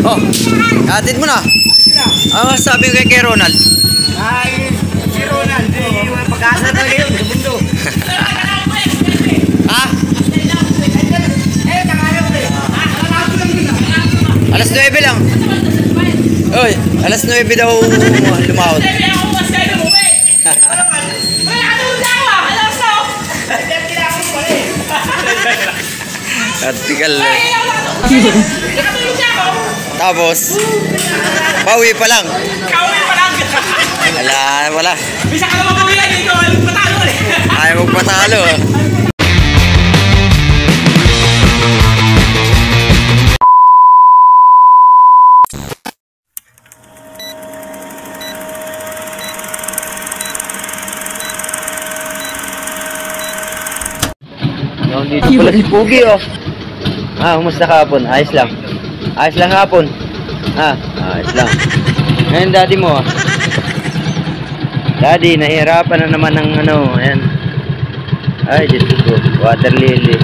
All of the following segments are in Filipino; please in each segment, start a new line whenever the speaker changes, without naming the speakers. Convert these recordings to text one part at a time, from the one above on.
Oh, atid mo na. Ano sabi ko kay Ronald?
Ay, si Ronald, pag-asa talaga yun sa mundo.
Ha? Alas 9 lang. Oy, alas 9 daw lumawad. Artikel. Tapos, bawi pa lang. Wala.
Bisa ka naman bawian, ikaw ay magpatalo eh.
Ayaw magpatalo. Dito pala si Pugi oh. Kumusta kahapon? Ayos lang. Ayos lang kahapon. Ayos lang. Ngayon daddy mo Daddy, nahihirapan na naman ng ano, ayan. Ay, Diyos ko. Water lily.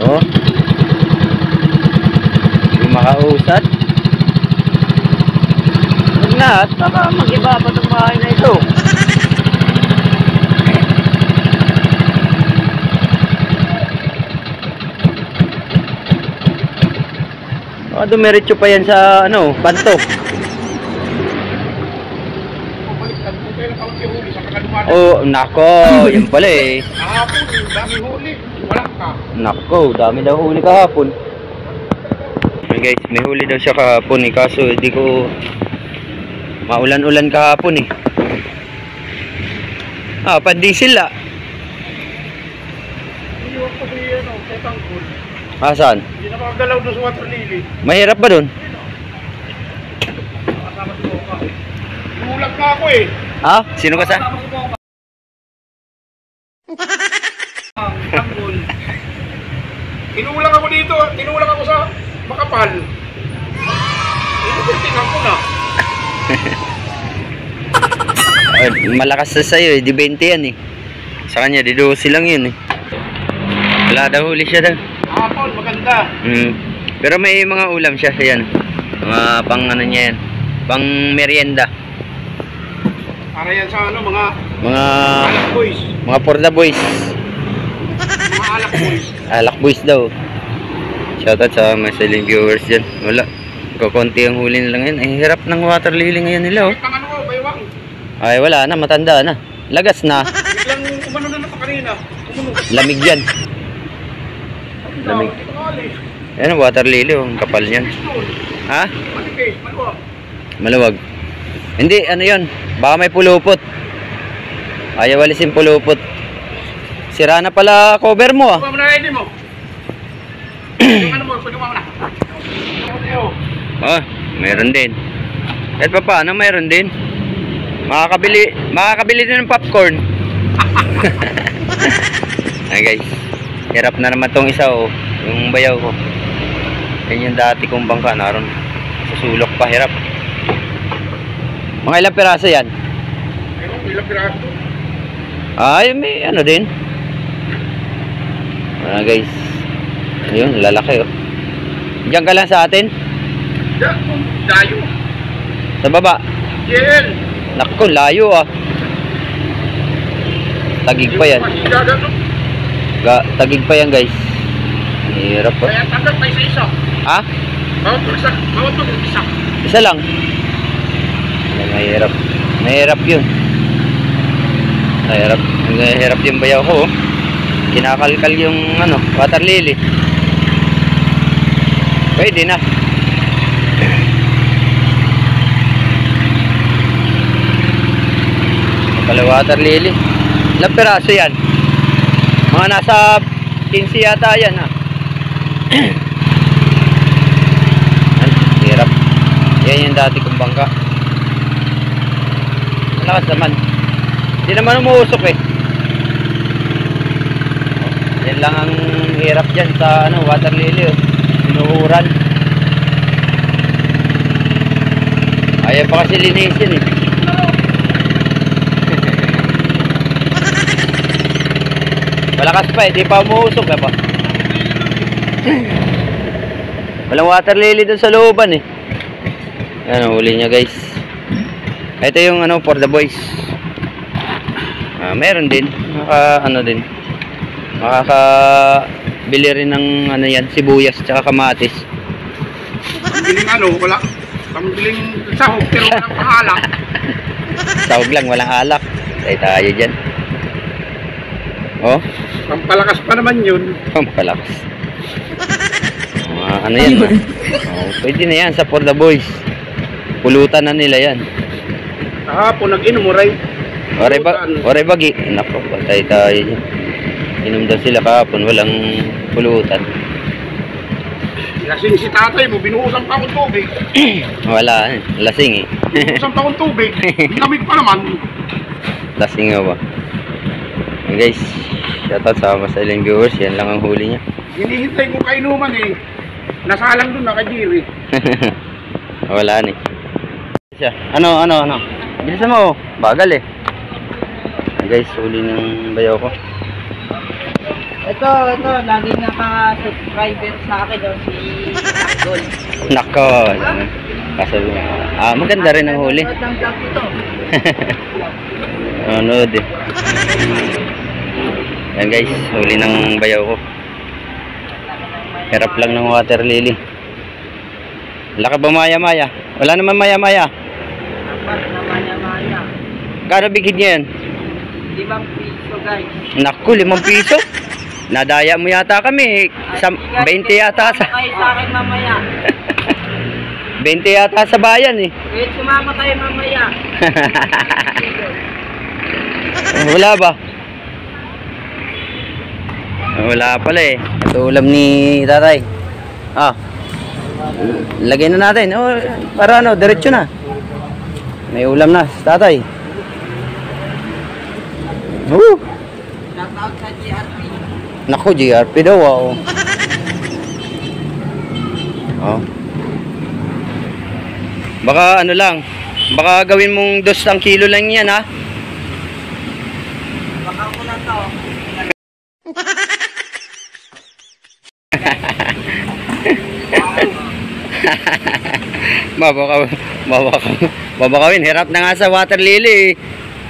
Oh. Hindi makausat. Huwag na, at baka mag-iba pa itong bahay na ito. Dumiretso pa yan sa ano, panto. Oh, nako, yun pala eh.
Kahapon, dami huli. Wala ka.
Nako, dami daw huli kahapon. Hey guys, may huli daw siya kahapon eh. Kaso hindi ko maulan-ulan kahapon eh. Pandisil ah.
Iniwan ko si ano, Tetangkol.
Saan?
Hindi na makagalaw doon sa water lily.
Mahirap ba doon?
Kasama si Boka. Nulag na ako eh.
Sino ka sa?
Kasama si Boka. Tanggol. Tinulang ako dito. Tinulang ako sa Makapal. Tingnan ko na.
Malakas na sa'yo eh. Di 20 yan eh. Sa kanya, di 12 lang yun eh. Wala daw huli siya daw.
Hapon, maganda.
Pero may mga ulam siya. Yan. Mga pang ano niya yan. Pang merienda.
Para yan sa ano, mga
Mga
boys.
Mga for the boys.
Mga alak boys.
Alak boys daw. Shoutout sa mga silent viewers dyan. Wala. Kukunti ang huli nila ngayon. Ay, hirap ng water lily ngayon nila oh.
Pang ano ko, baywang.
Ay, wala na. Matanda na. Lagas na.
Biglang umano na ito kanina.
Lamig yan. Lamig. Ayan, water lily oh. Ang kapal niyan. Ha?
Maluwag.
Maluwag. Hindi, ano yun. Baka may pulupot. Ayaw walisin pulupot. Sira na pala cover mo ah.
Pagkawa mo na ready mo. Yung ano mo, pagkawa mo na.
Meron din. Kahit pa paano, meron din. Makakabili din ng popcorn. Ay guys, hirap na naman tong isa oh. Yung bayaw ko. Yan yung dati kong bangka. Naroon sa sulok pa, hirap. Mga ilang piraso yan?
Ilang piraso?
Ay, may ano din. Guys. Ayun, lalaki oh. Diyan ka lang sa atin?
Diyan, layo.
Sa baba?
Yan.
Naku, layo ah. Tagig pa yan. Tagig pa yan guys. Hirap oh.
Kaya tagal pa isa-isa.
Ha?
Bawat mo isa.
Isa lang. Mahirap. Mahirap yun. Mahirap yung bayaw ko oh. Kinakalkal yung ano, water lily. Pwede na. Pala water lily. Ilang piraso yan? Mga nasa 15 yata yan ha. Hirap. Yan yung dati kong bangka. Malakas naman. Hindi naman umuusok eh. Yan lang ang hirap dyan sa ano, water lily oh. Sinuhuran. Ayaw pa kasi linisin eh. Malakas pa eh, di pa umuusok eh pa. Walang water lily doon sa looban eh. Ayan, huli niya guys. Ito yung ano, for the boys. Meron din. Ano din. Makakabili rin ng ano yan, sibuyas tsaka kamatis.
Pambiling ano, wala. Pambiling sahog, pero walang pahalak.
Sahog lang, walang alak. Tayo dyan. Oh,
Pampalakas pa naman yun.
pampalakas. Ano yan ba? Oh, pwede na yan sa for the boys. Pulutan na nila yan.
Kahapon nag-inom mo rin.
Oray bagi. Nako, patay tayo dyan. Inom daw sila kahapon, walang pulutan.
Lasing si tatay mo, binuusan pa akong tubig.
Wala, lasing eh.
Binuusan pa akong tubig. Lamig pa naman.
Lasing nga ba? Hey guys, shoutout sa mga silent viewers. Yan lang ang huli niya.
Hinihintay ko kainuman eh. Nasalang doon, nakajiri.
Wala ni. Siya. Ano? Bilisan mo. Bagal eh. Hey guys, huli ng bayaw ko.
Ito, laging naka-subscriber sa akin daw si Akdol.
Nako. Kaso, maganda rin ang huli.
Ang vlog ito.
Anood eh. Yan guys, huli ng bayaw ko. Hirap lang ng water lily. Wala ka ba maya-maya? Wala naman maya-maya.
Dapat na maya-maya.
Kano bigid niya yan?
5 piso guys.
Naku, 5 piso? Nadaya mo yata kami. 20 yata sa...
Kayo sa akin mamaya.
20 yata sa bayan eh.
Kahit sumama kayo mamaya.
Wala ba? Wala pala eh. Ito ulam ni tatay. Lagay na natin. Para ano, diretso na. May ulam na sa tatay.
Shoutout sa GRP.
Naku, GRP daw oh. Baka ano lang. Baka gawin mong 2 kilo lang yan ha.
Baka ko na to.
Babakawin. Hirap na nga sa water lily.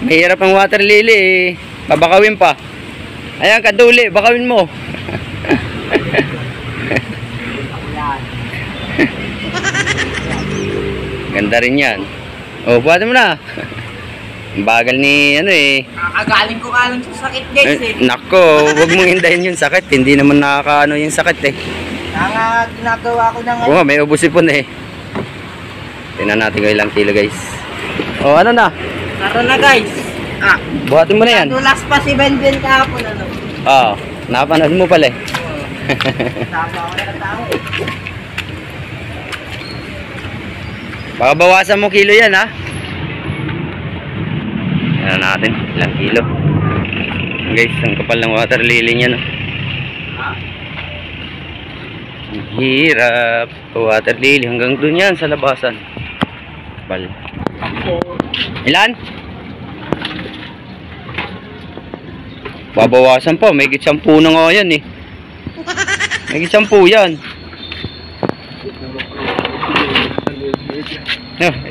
Mahirap ang water lily. Babakawin pa. Ayan, kaduli. Bakawin mo. Ganda rin yan. Buhati mo na. Bagal ni ano eh.
Kakagaling ko kalang sa sakit guys eh.
Nako, huwag mong hindahin yung sakit. Hindi naman nakakaano yung sakit eh.
Ginagawa ko na ngayon.
Oo, may ubusipon eh. Tingnan natin kung ilang kilo guys. Ano na?
Tara na guys.
Buhatin mo na yan.
Tulas pa si Benben kahapon ano.
Napanood mo pala eh.
Tama ako na tao eh.
Baka bawasan mo kilo yan ha. Tingnan natin ilang kilo. Guys, ang kapal ng water lily niya no. Ang hirap. Water lily hanggang dun yan sa labasan. Kapal. Ilan? Babawasan pa, may 10 na nga yan eh. May 10 yan.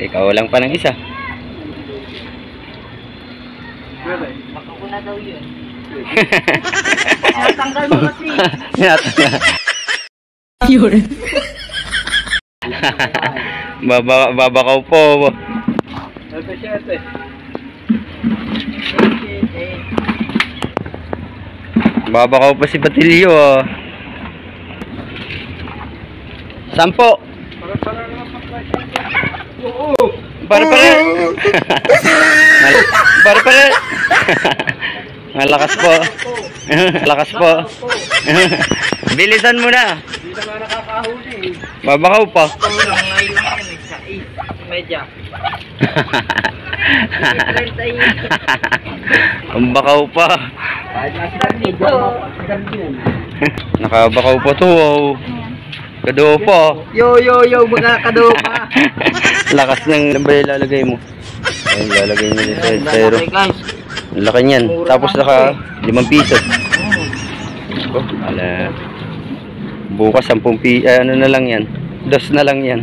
Ikaw lang pa ng isa.
Baka ko na daw yun. Natanggal mo kasi.
Yun. Babakaw po. Babakaw pa si Batilyo. 10. Para. Malakas po. Malakas po. Bilisan mo na.
Hindi na nga nakakahuli.
Babakaw pa.
Ito lang ngayon lang yun. Sa 8. Medya.
Ang bakaw pa.
Dito.
Nakabakaw pa to. Kado pa.
Yo, mga kado pa.
Lakas ng ba ilalagay mo? Ayun, lalagay mo dito sa zero. Ang laki niyan. Tapos naka 5 piso. Bukas 10 piso. Ano na lang yan. Dos na lang yan.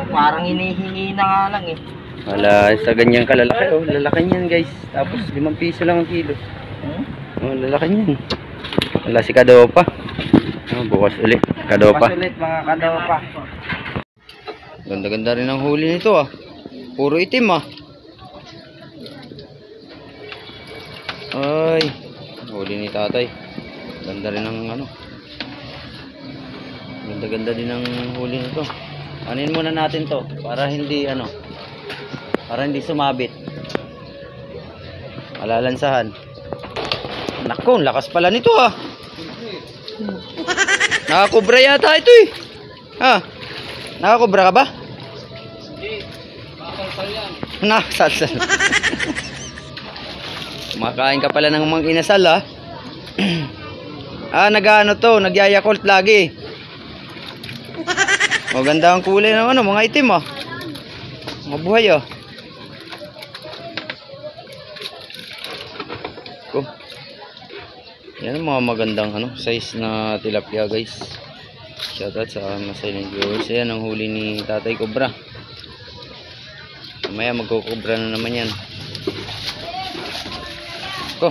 Parang hinihingi na nga lang eh.
Wala, sa ganyang kalalaki. Oh, lalaki niyan guys. Tapos 5 piso lang ang kilo. Oh, lalaki niyan. Wala si Kadopa. Oh, bukas ulit. Kadopa.
Bukas ulit mga kadopa.
Ganda-ganda rin ang huli nito ah. Puro itim ah. Ay, huli ni tatay. Ganda rin ang ano. Ganda-ganda din ang huli nito. Anin muna natin to para hindi ano. Para hindi sumabit. Malalansahan. Naku, ang lakas pala nito ah. Nakakubra yata ito eh. Ha? Nakakubra ka ba?
Hindi. Makalsal yan.
Nakasalsal. Makain ka pala ng mga inasal ah. Nag-ano to, nagyayakult lagi. O ganda ang kulay ng ano, mga itim ah. Mga buhay ah. Ko. Yan ang mga magandang ano, size na tilapia guys. Shoutout sa masaling viewers. Yan ang huli ni Tatay Cobra. Mamaya magkukubra na naman yan. Ko.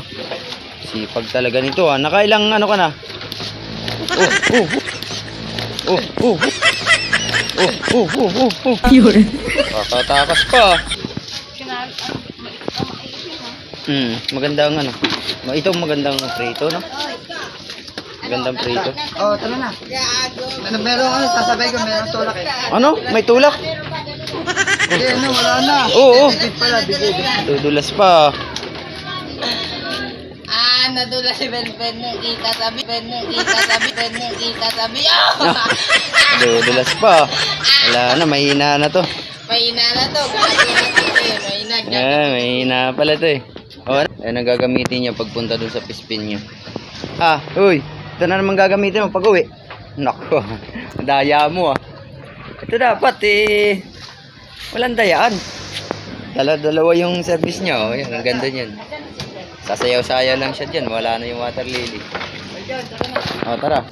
Sipag talaga nito ah. Nakailang ano ka na? Kakatakas pa. Maganda ang ano. Itong magandang prito, no? Magandang prito.
Oh, tara na. Meron ano, sasabay ko, meron tulak eh.
Ano? May tulak?
Hindi, ano, wala na.
Oo.
Bigid pala, bigid.
Dudulas pa.
Nadula si Ben kita sabi
Dudulas pa. Wala na, mahina na to.
mahina na to
Mahina pala to eh. O, ano gagamitin niya pagpunta dun sa pispin niya? Uy, ito na naman gagamitin mo pag uwi. Nako, daya mo ah. Ito dapat eh, walang dayaan. Dalawa yung service niya oh. Yan, ang ganda niyan. Sasayaw-sayaw lang siya dyan, wala na yung water lily. O, tara.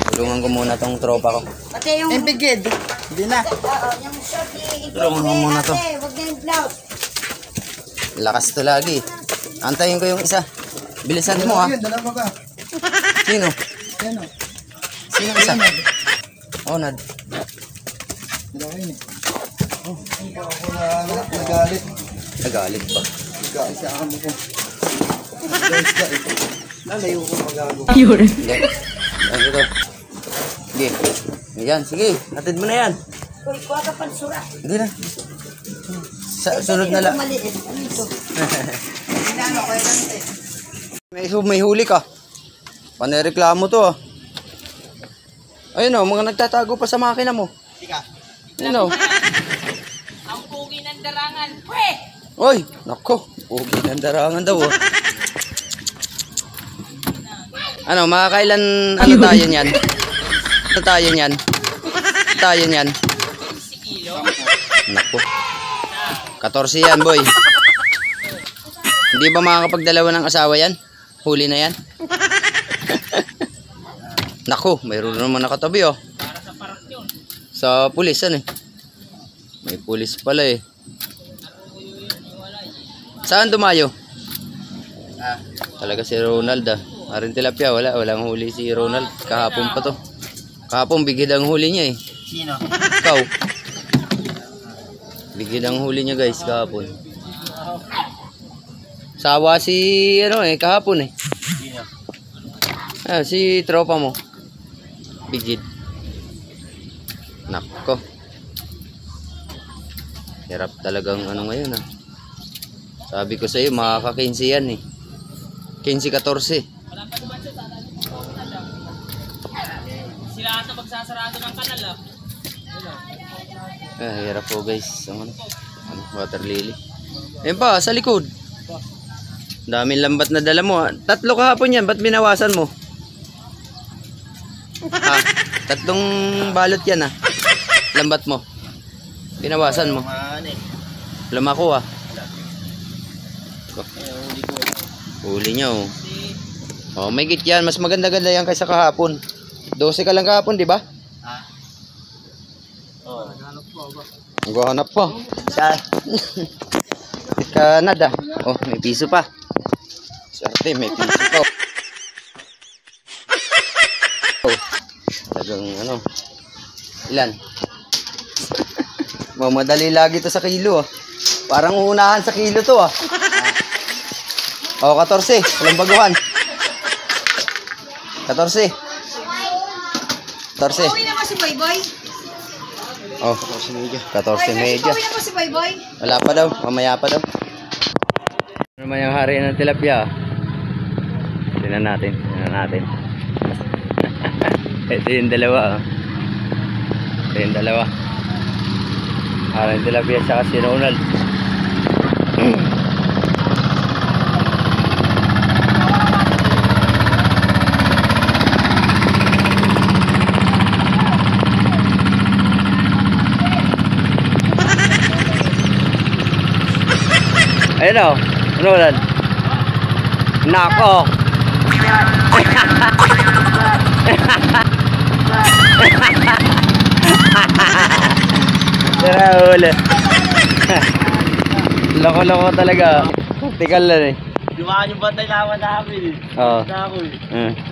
Tulungan ko muna tong tropa ko.
pati yung
Bigid. Hindi na.
yung short
Tulungan ko muna to.
wag na yung blouse
Lakas to lagi. Antayin ko yung isa. Bilisan mo ah.
Yun, dalawa ba?
Sino?
Yan o.
Sino isa? Onad.
Dalawa yun eh. Oh, ako na nagalit.
Nagalit pa.
Nagalit sa akin ko. Lalayo ko magago.
Hindi. Ano to? Sige. Yan, sige. Hatid mo na yan.
uy kuha ka pansura
Hindi na. Sunod na lang.
maliit ano ito
May huli ka. Panereklamo to ah. Ayun o, mga nagtatago pa sa makina mo.
Tika.
Ayun o.
ang pugi ng darangan we
Oy, nako. Pugi ng darangan daw ah. Ano, makakailan ano tayo niyan? Ano tayo niyan? Tayo niyan?
10 kilo
Nako. 14 yan, boy. Hindi ba makakapagdalawa ng asawa yan? Huli na yan? Nako, mayroon naman nakatabi oh.
para sa parak yun
Sa pulis ano eh. May pulis pala eh. Saan dumayo? Talaga si Ronald ah. Arin tilapia, walang huli si Ronald. Kahapon pa to. Kahapon bigid ang huli niya eh.
Sino?
Ikaw. Bigid ang huli niya guys kahapon. Sawa si ano eh kahapon eh.
Sino?
Si tropa mo. Bigid. Nako. Hirap talagang ano ngayon ah. Sabi ko sa iyo makaka-15 yan eh. 15-14.
sila ata magsasarado ng kanal
Hirap po guys. Ang water lily. Ayun pa, sa likod. Daming lambat na dala mo. 3 kahapon yan. Ba't binawasan mo? Ha? 3 balot yan ah. Lambat mo. Binawasan mo. Lumako ah. Huli niya oh. Oh, may git yan. Mas maganda-ganda yan kaysa kahapon. 12 ka lang kahapon, di ba? Maghahanap pa. Canada. Oh, may piso pa. Swerte, may piso pa. Oh, talagang ano. Ilan? Mamadali lagi to sa kilo ah. Parang uunahan sa kilo to ah. Oh, 14. Walang baguhan. 14. 14.
Uwi na mo si Boyboy.
Oh, 14 medya.
Uwi na mo si Boyboy.
Wala pa daw, mamaya pa daw. Ano naman yung hari ng tilapia? Tingnan natin. Ito yung dalawa. Ito yung dalawa. Hari ng tilapia saka si Ronald. Ayun o, Ronald. Nako. Tara ulit. Loko-loko talaga. Praktikal lang eh.
Dumaan yung bantay naman namin eh.
Oo.
Na ako eh.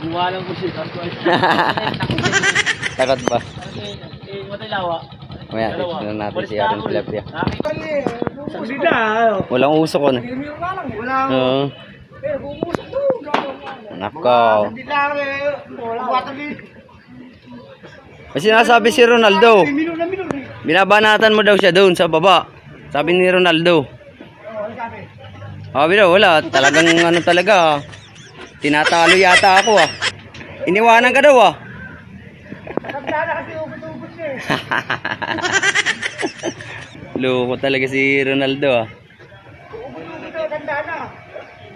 Dumaan ko siya.
Takot ba?
Matay lawa.
Mamaya, tignan natin si Aaron Tilapia.
Hindi na.
Walang usok ko na.
Walang.
Oo. Nako.
Hindi na rin. Water leak.
May sinasabi si Ronaldo.
Minum na.
Binabanatan mo daw siya doon sa baba. Sabi ni Ronaldo. Sabi daw, wala. Talagang ano talaga. Tinatalo yata ako ah. Iniwanan ka daw ah.
Tanda na kasi ubot-ubot siya eh.
Loko talaga si Ronaldo ah.
Tanda na.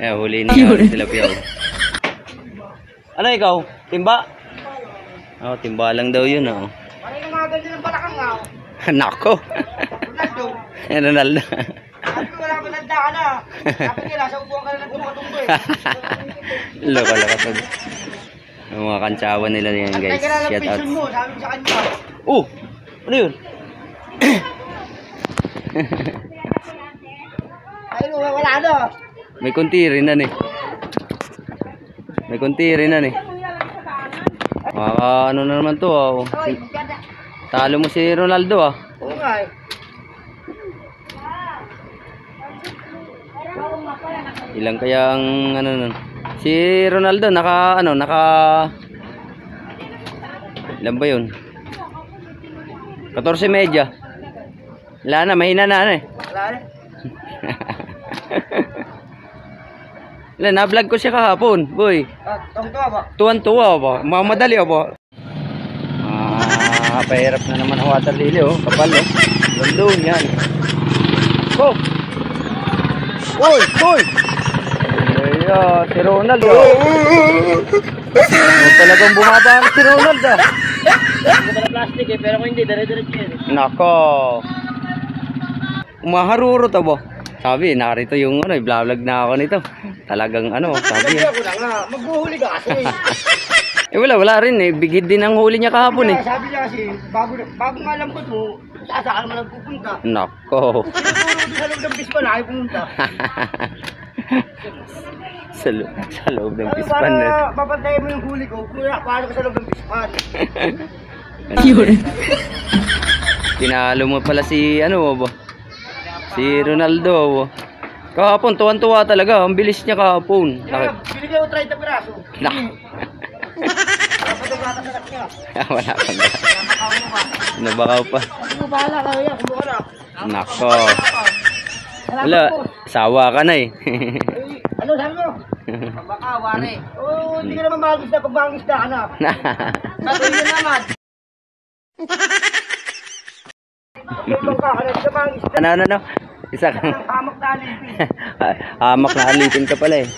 Eh, huli niya ang tilapia. Ano ikaw? Timba? Oh, timba lang daw yun ah.
Parang nangagal din ang balakang nga.
Nako.
Ronaldo.
Ronaldo.
Sabi ko wala pa tanda ka na. Sabi nila, sa upuan ka na nagkumatumbo eh.
Loko-loko to. Ang mga kantsawan nila yan guys.
Teka na lang
Shout out.
pension mo, sabi ko sa kanya.
Oh! Ano yun?
Ayun, wala na.
May kunti rin na eh. May kunti rin na eh. Ano na naman to ah. Talo mo si Ronaldo ah.
Oo nga eh.
Ilang kaya ang ano nun. Si Ronaldo naka ilan ba yun? 14 medya. Wala na, mahina na ano eh.
Wala na.
Wala, na-vlog ko siya kahapon, boy.
Tungtuwa ba?
Tuwan-tuwa ba? Mamadali ba? Pahirap na naman ang water lily oh. Kapal oh. Doon yan. Oh! Uy! Uy! Ay, si Ronald oh. Talagang bumaba si Ronald ah.
Hindi pala plastic eh, pero kung hindi, dire-diretso yan eh.
Nako. Umaharurot ba? Sabi, narito yung ano, i-vlog na ako nito. Talagang ano, sabi.
Sabi ako na nga, maghuhuli ka kasi.
Wala rin eh. Bigid din ang huli niya kahapon eh.
Sabi niya kasi, bago nga alam ko mo, saan naman nagpupunta.
Nako.
Siguro sa loob ng pispan na ayaw pumunta.
sa loob ng
Sabi,
pispan na.
para papantayin mo yung huli ko, paano ka sa loob ng pispan?
Tinalo mo pala si ano ba? Si Ronaldo. Kahapon, tuwan-tuwa talaga. Ang bilis niya kahapon.
Kaya, binigyan ko 30 piraso.
Nak.
Dapat ang bata sa niya.
Wala pa nga. Nabakaw pa.
Ano bahala ka yan, kumuha na.
Nako. Wala, sawa ka na eh.
Ano sabi mo? Baka, wari. Oo, hindi ka naman mahagis na pag mahagis na ka na. Sabi niya naman. Pag ka na, hindi ka mahagis na.
Ano? Isa kang
Hamak na alipin.
hamak na alipin ka pala eh.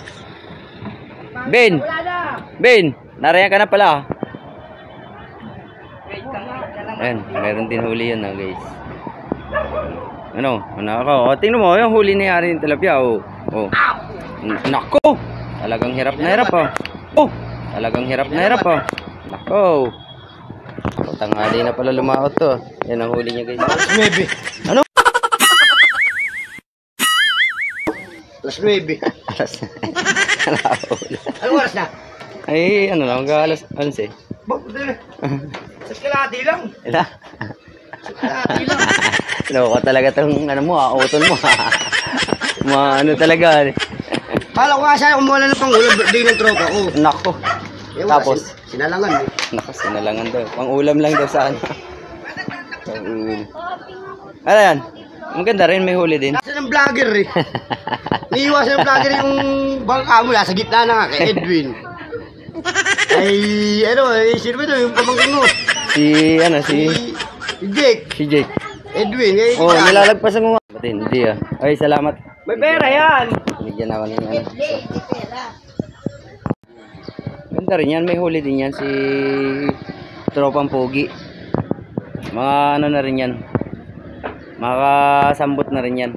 Ben!
Wala na.
Ben! Narayan ka na pala.
Wait ka nga.
Ayan, meron din huli yan guys. Ano ako? O, tingnan mo, yung huli ni Ari ng tilapia. Oh. Nako! Talagang hirap na hirap oh. Oh! Talagang hirap na hirap oh. Nako! tanghali na pala lumaot to. Yan ang huli niya guys.
Alas 9.
Ano?
Alas 9.
Alas.
Anong oras na?
Ay, ano lang, alas 11.
Sa kalahati lang.
Ila.
Sa kalahati lang.
Loko talaga tong ano mo, utol mo. Ano talaga.
Kala ko nga siya kumuha ng pangulam din ng tropa ko.
Nako.
Eh, wala,
Tapos,
sinalangan eh.
nako, sinalangan daw. Pang-ulam lang daw sa ano. Ano yan? Maganda rin, may huli din.
Nasa ng vlogger eh. Niiwasan ng vlogger yung bangka mo, nasa gitna na nga kay Edwin. Ay, ano, sino ba ito? Yung pamangkin mo.
Si
Jake.
Si Jake.
Edwin. Eh,
Oh, nilalagpasan ko nga. Ba't hindi ah. Ay, salamat.
may pera yan.
Bigyan ako ng ano. Ganda rin yan, may huli din yan si Tropang Pogi. Mga ano na rin yan. Makasambot na rin yan.